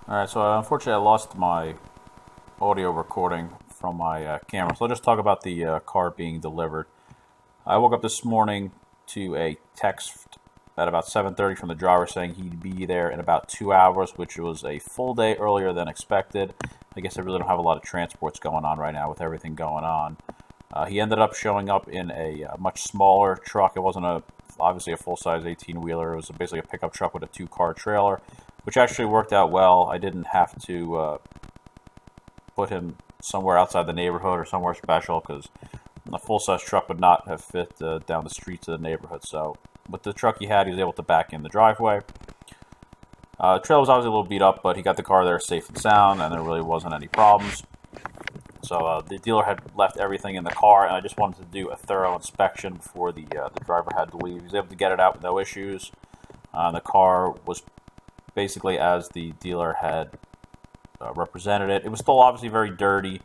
Alright, so unfortunately I lost my audio recording from my camera, so I'll just talk about the car being delivered. I woke up this morning to a text at about 7:30 from the driver saying he'd be there in about 2 hours, which was a full day earlier than expected. I guess I really don't have a lot of transports going on right now with everything going on. He ended up showing up in a much smaller truck. It wasn't obviously a full-size 18-wheeler. It was basically a pickup truck with a 2-car trailer, which actually worked out well. I didn't have to put him somewhere outside the neighborhood or somewhere special because a full-size truck would not have fit down the streets of the neighborhood. So with the truck he had, he was able to back in the driveway. The trailer was obviously a little beat up, but he got the car there safe and sound, and there really wasn't any problems. So the dealer had left everything in the car, and I just wanted to do a thorough inspection before the driver had to leave. He was able to get it out with no issues. The car was basically as the dealer had represented it. It was still obviously very dirty,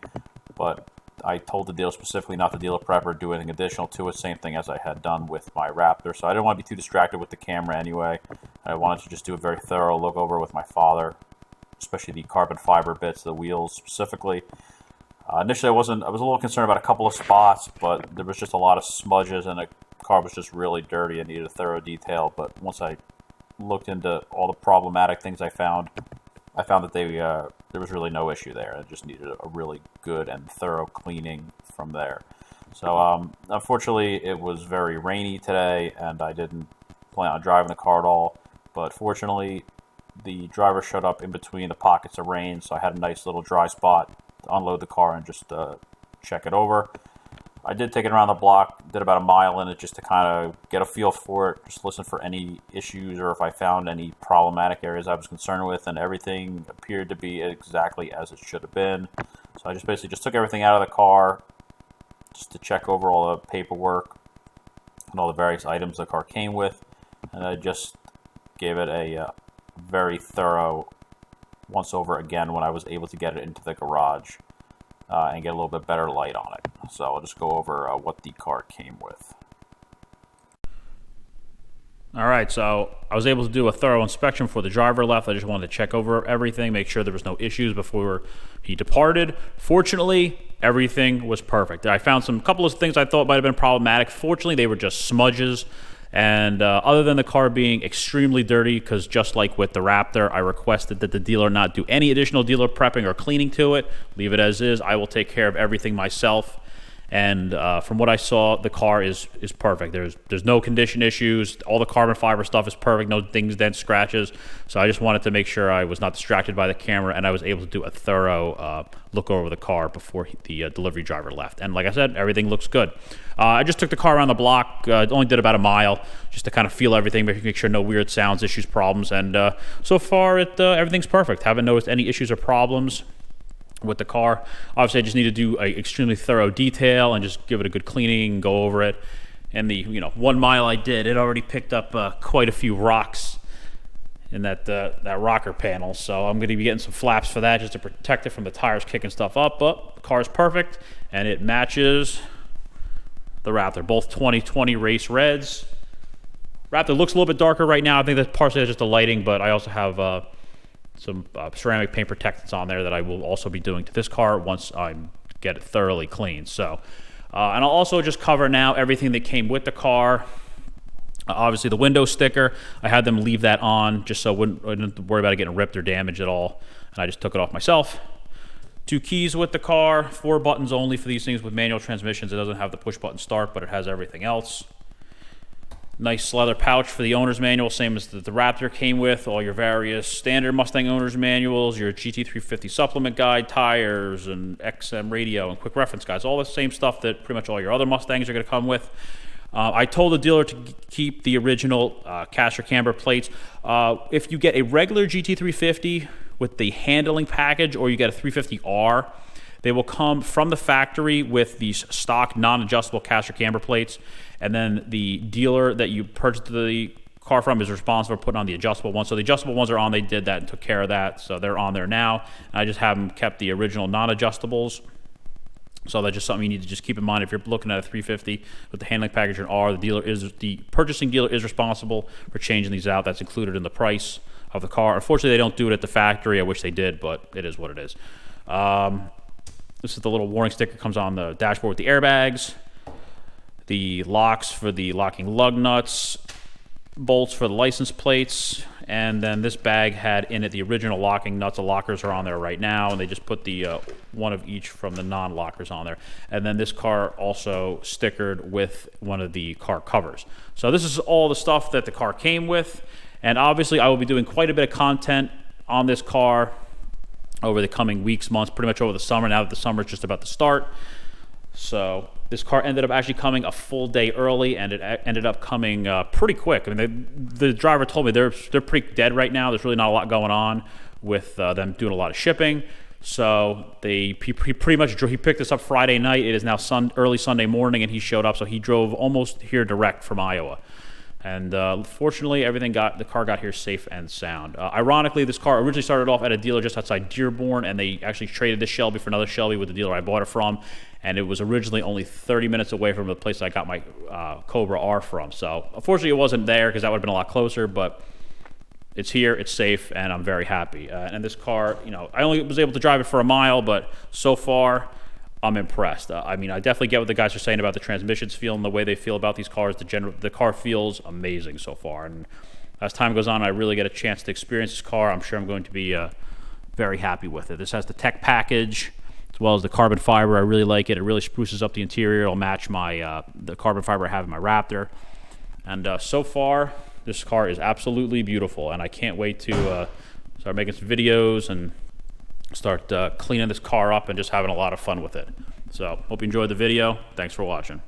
but I told the dealer specifically not to dealer prep or do anything additional to it. Same thing as I had done with my Raptor. So I didn't want to be too distracted with the camera anyway. I wanted to just do a very thorough look over with my father, especially the carbon fiber bits, the wheels specifically. Initially, I was a little concerned about a couple of spots, but there was just a lot of smudges, and the car was just really dirty and needed a thorough detail. But once I looked into all the problematic things I found that there was really no issue there. It just needed a really good and thorough cleaning from there. So, unfortunately, it was very rainy today, and I didn't plan on driving the car at all. But fortunately, the driver showed up in between the pockets of rain, so I had a nice little dry spot to unload the car and just check it over. I did take it around the block, did about a mile in it just to kind of get a feel for it, just listen for any issues or if I found any problematic areas I was concerned with, and everything appeared to be exactly as it should have been. So I just basically took everything out of the car just to check over all the paperwork and all the various items the car came with, and I just gave it a very thorough once over again when I was able to get it into the garage and get a little bit better light on it. So I'll just go over what the car came with. All right, so I was able to do a thorough inspection before the driver left. I just wanted to check over everything, make sure there was no issues before he departed. Fortunately, everything was perfect. I found a couple of things I thought might have been problematic. Fortunately, they were just smudges. And other than the car being extremely dirty, because just like with the Raptor, I requested that the dealer not do any additional dealer prepping or cleaning to it. Leave it as is. I will take care of everything myself. And from what I saw, the car is perfect. There's no condition issues. All the carbon fiber stuff is perfect. No dings, dents, scratches. So I just wanted to make sure I was not distracted by the camera, and I was able to do a thorough look over the car before the delivery driver left. And like I said, everything looks good. I just took the car around the block. Only did about a mile just to kind of feel everything, make sure no weird sounds, issues, problems. And so far, everything's perfect. Haven't noticed any issues or problems with the car. Obviously, I just need to do an extremely thorough detail and just give it a good cleaning and go over it. And the 1 mile I did, it already picked up quite a few rocks in that rocker panel. So I'm going to be getting some flaps for that just to protect it from the tires kicking stuff up. But the car's perfect, and it matches the Raptor. Both 2020 race reds. Raptor looks a little bit darker right now. I think that's partially just the lighting, but I also have some ceramic paint protectants on there that I will also be doing to this car once I get it thoroughly cleaned. So, and I'll also just cover now everything that came with the car. Obviously, the window sticker, I had them leave that on just so I wouldn't have to worry about it getting ripped or damaged at all. And I just took it off myself. 2 keys with the car, 4 buttons only for these things with manual transmissions. It doesn't have the push button start, but it has everything else. Nice leather pouch for the owner's manual, same as the Raptor came with. All your various standard Mustang owner's manuals, your GT350 supplement guide, tires, and XM radio, and quick reference guides. All the same stuff that pretty much all your other Mustangs are going to come with. I told the dealer to keep the original caster camber plates. If you get a regular GT350 with the handling package, or you get a 350R, they will come from the factory with these stock non-adjustable caster camber plates, and then the dealer that you purchased the car from is responsible for putting on the adjustable ones. So the adjustable ones are on. They did that and took care of that, so they're on there now. I just have them kept the original non-adjustables. So that's just something you need to just keep in mind if you're looking at a 350 with the handling package and R. The purchasing dealer is responsible for changing these out. That's included in the price. of the car. Unfortunately, they don't do it at the factory. I wish they did, but it is what it is. This is the little warning sticker that comes on the dashboard with the airbags, the locks for the locking lug nuts, bolts for the license plates, and then this bag had in it the original locking nuts. The lockers are on there right now, and they just put the one of each from the non-lockers on there. And then this car also stickered with one of the car covers. So this is all the stuff that the car came with, and obviously I will be doing quite a bit of content on this car over the coming weeks, months, pretty much over the summer, now that the summer is just about to start. So this car ended up actually coming a full day early, and it ended up coming pretty quick. I mean, the driver told me they're pretty dead right now. There's really not a lot going on with them doing a lot of shipping. So he pretty much he picked this up Friday night. It is now early Sunday morning, and he showed up. So he drove almost here direct from Iowa. And fortunately, the car got here safe and sound. Ironically, this car originally started off at a dealer just outside Dearborn, and they actually traded this Shelby for another Shelby with the dealer I bought it from. And it was originally only 30 minutes away from the place I got my Cobra R from. So unfortunately, it wasn't there because that would have been a lot closer, but it's here, it's safe, and I'm very happy. And this car, I only was able to drive it for a mile, but so far, I'm impressed. I mean, I definitely get what the guys are saying about the transmissions feeling the way they feel about these cars. The car feels amazing so far. And as time goes on, I really get a chance to experience this car. I'm sure I'm going to be very happy with it. This has the tech package as well as the carbon fiber. I really like it. It really spruces up the interior. It'll match my the carbon fiber I have in my Raptor. And so far, this car is absolutely beautiful. And I can't wait to start making some videos and start cleaning this car up and just having a lot of fun with it. So hope you enjoyed the video. Thanks for watching.